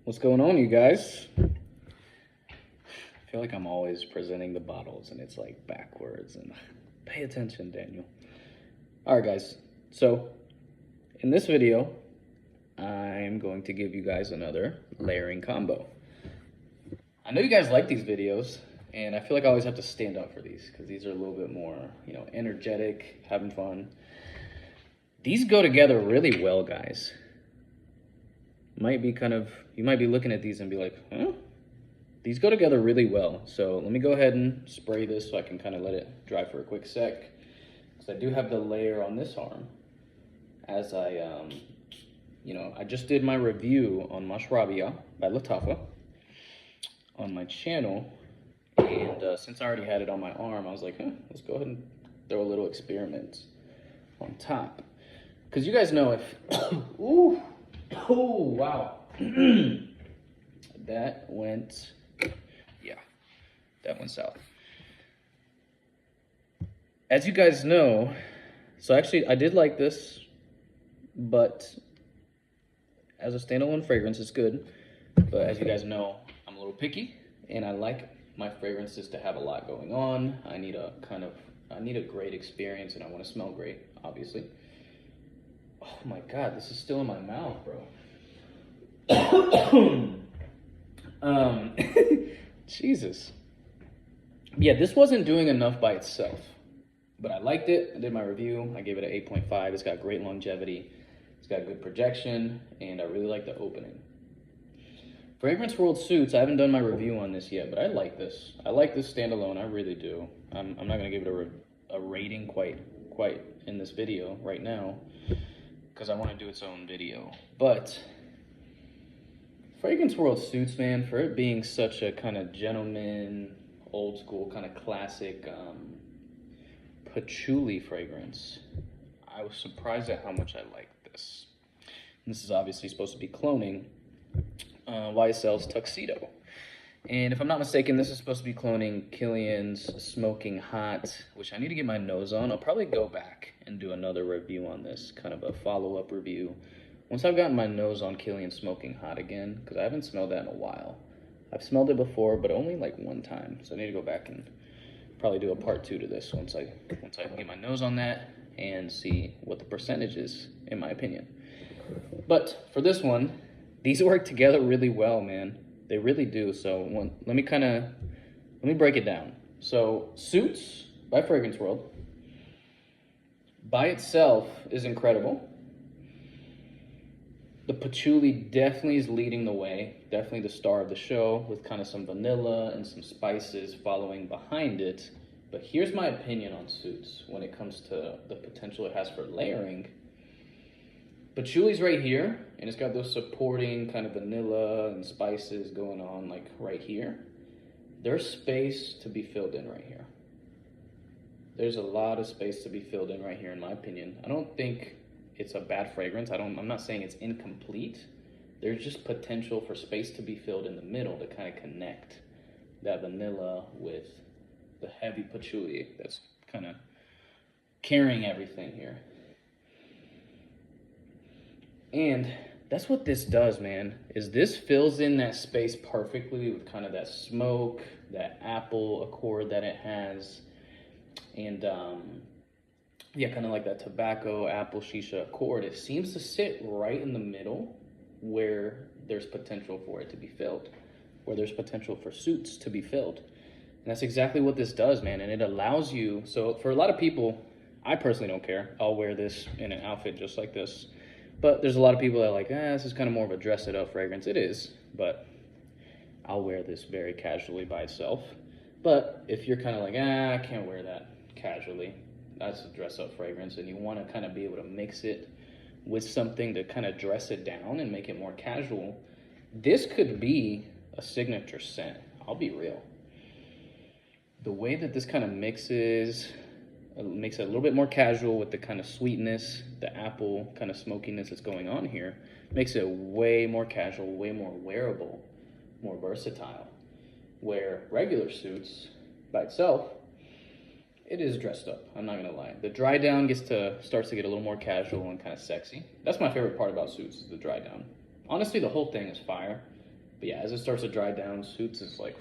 What's going on, you guys? I feel like I'm always presenting the bottles and it's like backwards and pay attention, Daniel. All right, guys. So in this video, I'm going to give you guys another layering combo. I know you guys like these videos, and I feel like I always have to stand up for these because these are a little bit more, energetic, having fun. These go together really well, guys. You might be looking at these and be like, huh? These go together really well. So let me go ahead and spray this so I can kind of let it dry for a quick sec. Because I do have the layer on this arm. As I just did my review on Mashrabya-Lattafa on my channel. And since I already had it on my arm, I was like, let's go ahead and throw a little experiment on top. Because you guys know if, ooh, oh, wow. That went south. As you guys know, so actually I did like this, but as a standalone fragrance, it's good. But as you guys know, I'm a little picky, and I like my fragrances to have a lot going on. I need a great experience, and I want to smell great, obviously. Oh my God, this is still in my mouth, bro. Jesus. Yeah, this wasn't doing enough by itself, but I liked it. I did my review. I gave it an 8.5. It's got great longevity. It's got good projection, and I really like the opening. Fragrance World Suits, I haven't done my review on this yet, but I like this. I like this standalone, I really do. I'm not gonna give it a rating quite in this video right now, because I want to do its own video. But Fragrance World Suits, man, for it being such a kind of gentleman, old school, kind of classic patchouli fragrance, I was surprised at how much I liked this. And this is obviously supposed to be cloning YSL's Tuxedo. And if I'm not mistaken, this is supposed to be cloning Kilian's Smoking Hot, which I need to get my nose on. I'll probably go back and do another review on this, kind of a follow-up review, once I've gotten my nose on Kilian Smoking Hot again, because I haven't smelled that in a while. I've smelled it before, but only like one time, so I need to go back and probably do a part 2 to this once I get my nose on that and see what the percentage is, in my opinion. But for this one, these work together really well, man. They really do. So let me break it down. So Suits by Fragrance World by itself is incredible. The patchouli definitely is leading the way, definitely the star of the show, with kind of some vanilla and some spices following behind it. But here's my opinion on Suits when it comes to the potential it has for layering. Patchouli's right here, and it's got those supporting kind of vanilla and spices going on like right here. There's space to be filled in right here. There's a lot of space to be filled in right here, in my opinion. I don't think it's a bad fragrance. I'm not saying it's incomplete. There's just potential for space to be filled in the middle to kind of connect that vanilla with the heavy patchouli that's kind of carrying everything here. And that's what this does, man, is this fills in that space perfectly with kind of that smoke, that apple accord that it has. And yeah, kind of like that tobacco, apple, shisha accord. It seems to sit right in the middle where there's potential for it to be filled, where there's potential for Suits to be filled. And that's exactly what this does, man. And it allows you, so for a lot of people, I personally don't care. I'll wear this in an outfit just like this. But there's a lot of people that are like, this is kind of more of a dress it up fragrance. It is, but I'll wear this very casually by itself. But if you're kind of like, I can't wear that casually, that's a dress up fragrance, and you want to kind of be able to mix it with something to kind of dress it down and make it more casual, this could be a signature scent. I'll be real. The way that this kind of mixes, makes it a little bit more casual with the kind of sweetness, the apple kind of smokiness that's going on here, makes it way more casual, way more wearable, more versatile. Where regular Suits by itself, it is dressed up, I'm not gonna lie. The dry down starts to get a little more casual and kind of sexy. That's my favorite part about Suits, is the dry down. Honestly, the whole thing is fire. But yeah, as it starts to dry down, Suits is like,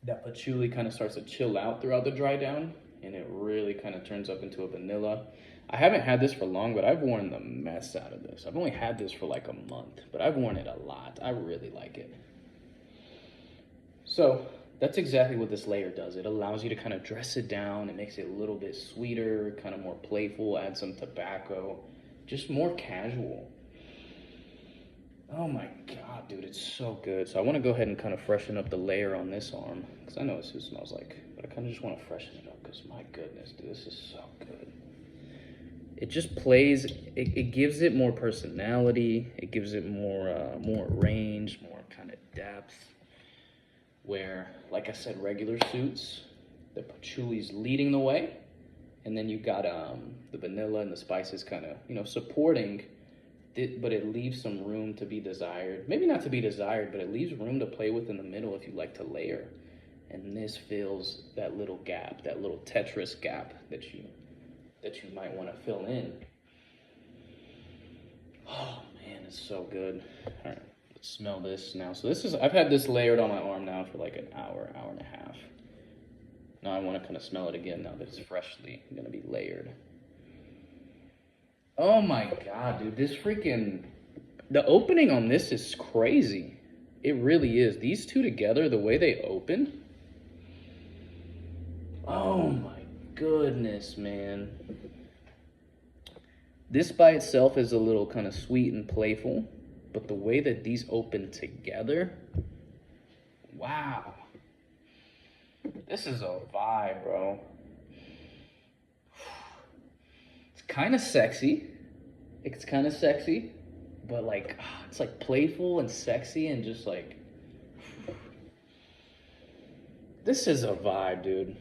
that patchouli kind of starts to chill out throughout the dry down, and it really kind of turns up into a vanilla. I haven't had this for long, but I've worn the mess out of this. I've only had this for like a month, but I've worn it a lot. I really like it. So that's exactly what this layer does. It allows you to kind of dress it down. It makes it a little bit sweeter, kind of more playful, add some tobacco, just more casual. Oh my God, dude, it's so good. So I want to go ahead and kind of freshen up the layer on this arm, because I know what it smells like, but I kind of just want to freshen it up, because my goodness, dude, this is so good. It just plays, it gives it more personality, it gives it more range, more kind of depth, where, like I said, regular Suits, the patchouli's leading the way, and then you got the vanilla and the spices kind of, you know, supporting it, but it leaves some room to be desired. Maybe not to be desired, but it leaves room to play with in the middle if you like to layer. And this fills that little gap, that little Tetris gap that you might want to fill in. Oh man, it's so good. All right, let's smell this now. So this is, I've had this layered on my arm now for like an hour, hour and a half. Now I want to kind of smell it again now that it's freshly going to be layered. Oh my God, dude, this freaking, the opening on this is crazy. It really is. These two together, the way they open. Oh my goodness, man. This by itself is a little kind of sweet and playful, but the way that these open together, wow. This is a vibe, bro. Kind of sexy. It's kind of sexy, but like it's like playful and sexy and just like, this is a vibe, dude.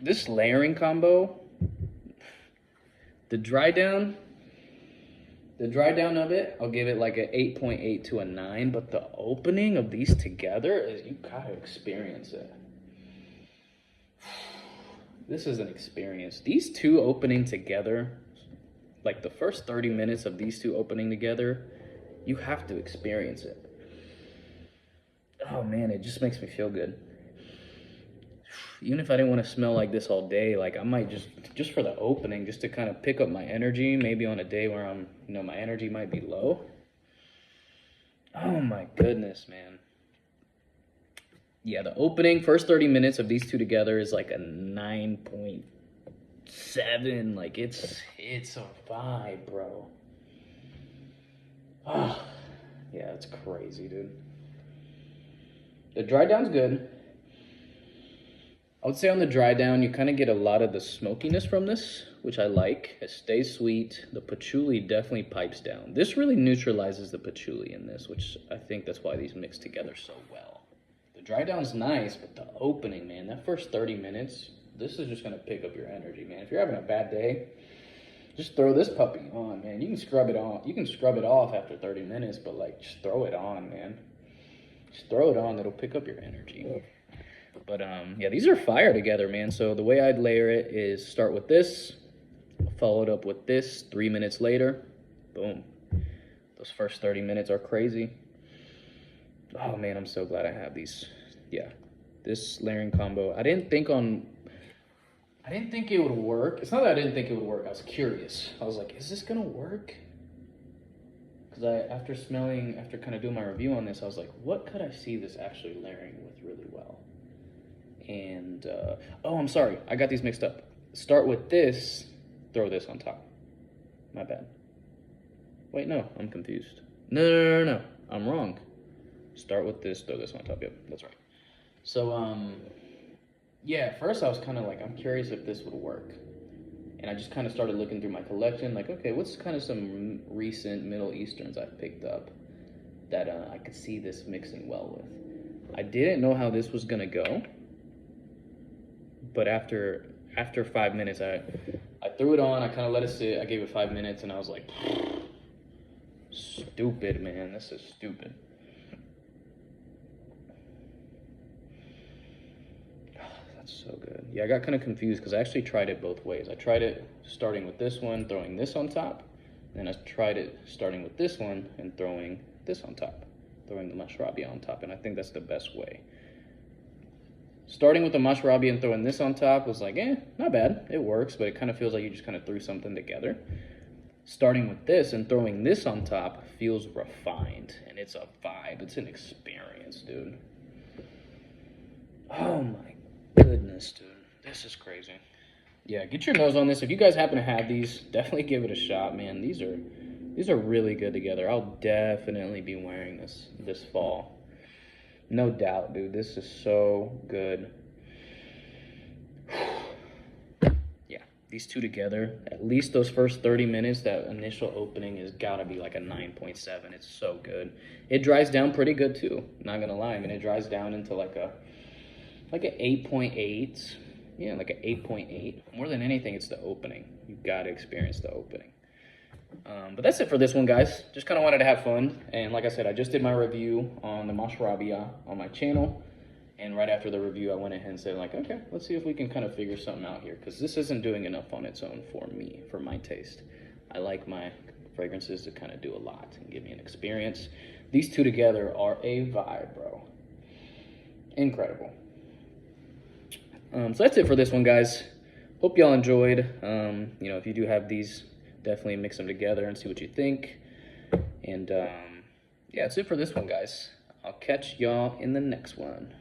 This layering combo, the dry down of it, I'll give it like an 8.8 to a 9, but the opening of these together is, you gotta experience it. This is an experience. These two opening together, like the first 30 minutes of these two opening together, you have to experience it. Oh man, it just makes me feel good. Even if I didn't want to smell like this all day, like I might just for the opening, just to kind of pick up my energy, maybe on a day where I'm, you know, my energy might be low. Oh my goodness, man. Yeah, the opening, first 30 minutes of these two together is like a 9.7. Like it's a vibe, bro. Oh, yeah, it's crazy, dude. The dry down's good. I would say on the dry down, you kind of get a lot of the smokiness from this, which I like. It stays sweet. The patchouli definitely pipes down. This really neutralizes the patchouli in this, which I think that's why these mix together so well. The dry down's nice, but the opening, man, that first 30 minutes, this is just going to pick up your energy, man. If you're having a bad day, just throw this puppy on, man. You can scrub it off. You can scrub it off after 30 minutes, but like, just throw it on, man. Just throw it on. It'll pick up your energy. But yeah, these are fire together, man. So the way I'd layer it is start with this, follow it up with this 3 minutes later. Boom. Those first 30 minutes are crazy. Oh man, I'm so glad I have these. Yeah, this layering combo. I didn't think it would work. It's not that I didn't think it would work. I was curious. I was like, is this gonna work? Because after kind of doing my review on this, I was like, what could I see this actually layering with really well? And, oh, I'm sorry. I got these mixed up. Start with this, throw this on top. My bad. Wait, no, I'm confused. No. I'm wrong. Start with this, throw this on top. Yep, that's right. So, yeah, at first I was kind of like, I'm curious if this would work. And I just kind of started looking through my collection, like, okay, what's kind of some recent Middle Easterns I've picked up that I could see this mixing well with. I didn't know how this was going to go. But after 5 minutes, I threw it on, I kind of let it sit, I gave it 5 minutes, and I was like, stupid, man, this is stupid. That's so good. Yeah, I got kind of confused because I actually tried it both ways. I tried it starting with this one, throwing this on top, and then I tried it starting with this one and throwing this on top, throwing the Mashrabya on top, and I think that's the best way. Starting with the Mashrabya and throwing this on top was like, not bad, it works, but it kind of feels like you just kind of threw something together. Starting with this and throwing this on top feels refined, and it's a vibe, it's an experience, dude. Oh my goodness, dude, this is crazy. Yeah, get your nose on this. If you guys happen to have these, definitely give it a shot, man. These are really good together. I'll definitely be wearing this fall. No doubt, dude. This is so good. Yeah, these two together, at least those first 30 minutes, that initial opening has got to be like a 9.7. It's so good. It dries down pretty good too. Not gonna lie. I mean, it dries down into like an 8.8. Yeah, like an 8.8. More than anything, it's the opening. You've got to experience the opening. But that's it for this one, guys. Just kind of wanted to have fun. And like I said, I just did my review on the Mashrabya on my channel. And right after the review, I went ahead and said, like, okay, let's see if we can kind of figure something out here. Because this isn't doing enough on its own for me, for my taste. I like my fragrances to kind of do a lot and give me an experience. These two together are a vibe, bro. Incredible. So that's it for this one, guys. Hope y'all enjoyed. You know, if you do have these, definitely mix them together and see what you think. And yeah, that's it for this one, guys. I'll catch y'all in the next one.